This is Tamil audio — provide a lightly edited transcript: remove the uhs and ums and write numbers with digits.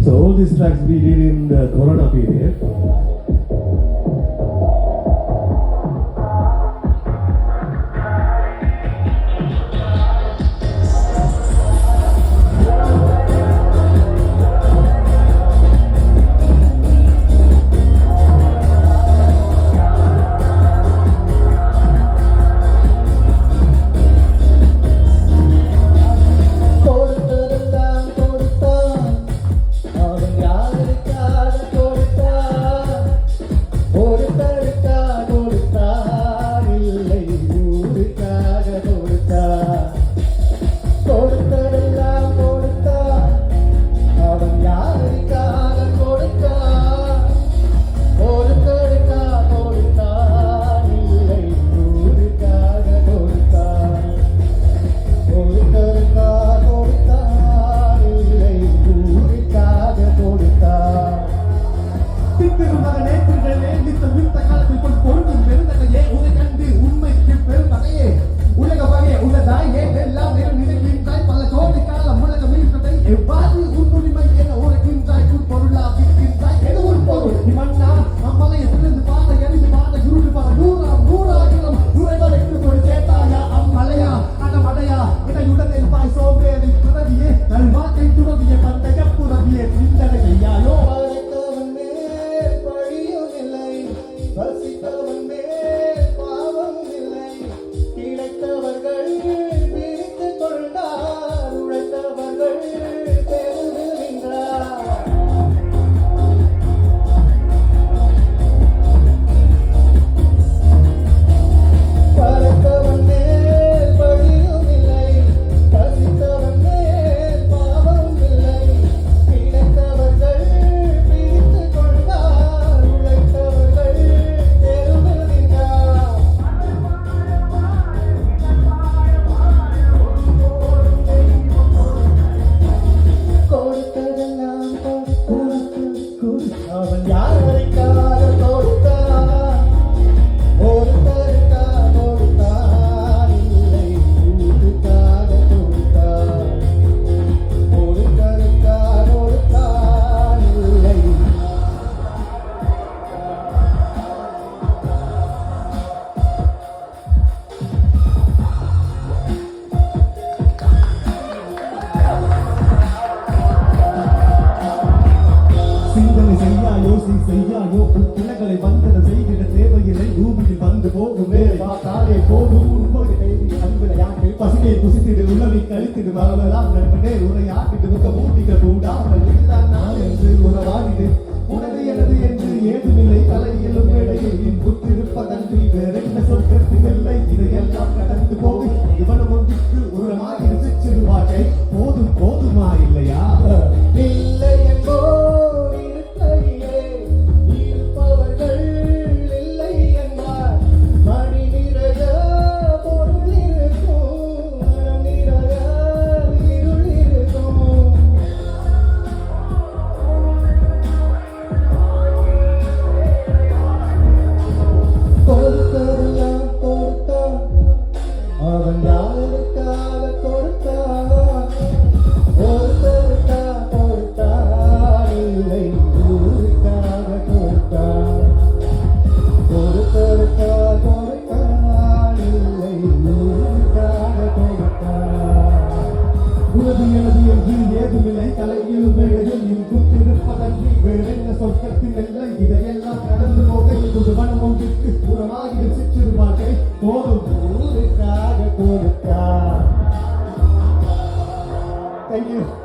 So all these tracks we did in the Corona period. செய்யாயோ கிளைகளை வந்தன செய்திட தேவையில்லை பூமியில் வந்து போகும் பார்த்தாலே போதும் அன்புடையாட்டு பசுமையை புசித்திடு உணவை கழித்திடு வரவெல்லாம் நண்பனே உரையாட்டிட்டு முக மூட்டிகள் கூடாமல் எல்லாம் நான் என்று உறவாடிடு உனது எனது என்று ஏதுமில்லை தலையிலும் இடையில் புத்திருப்பதன்றி வேறென்ன சொல்கிறதுமில்லை இதையெல்லாம் கடந்து போது இவனும் ஒன்றுக்கு உரமாகி ரசிச்சிருவாட்டை போதும் போதுமா இல்லையா இல்லை என்போ ஏதுமில்லை தலையிலும் வேலையில் குத்திருப்பதன்றி வேறென்ன சொர்க்கத்தின் எல்லை இதையெல்லாம் கடந்து போக இது மனம் ஒன்றிற்கு புறமாகி சிற்றிருப்பாட்டை போதும் ஊருக்காக கொடுத்தா. Thank you.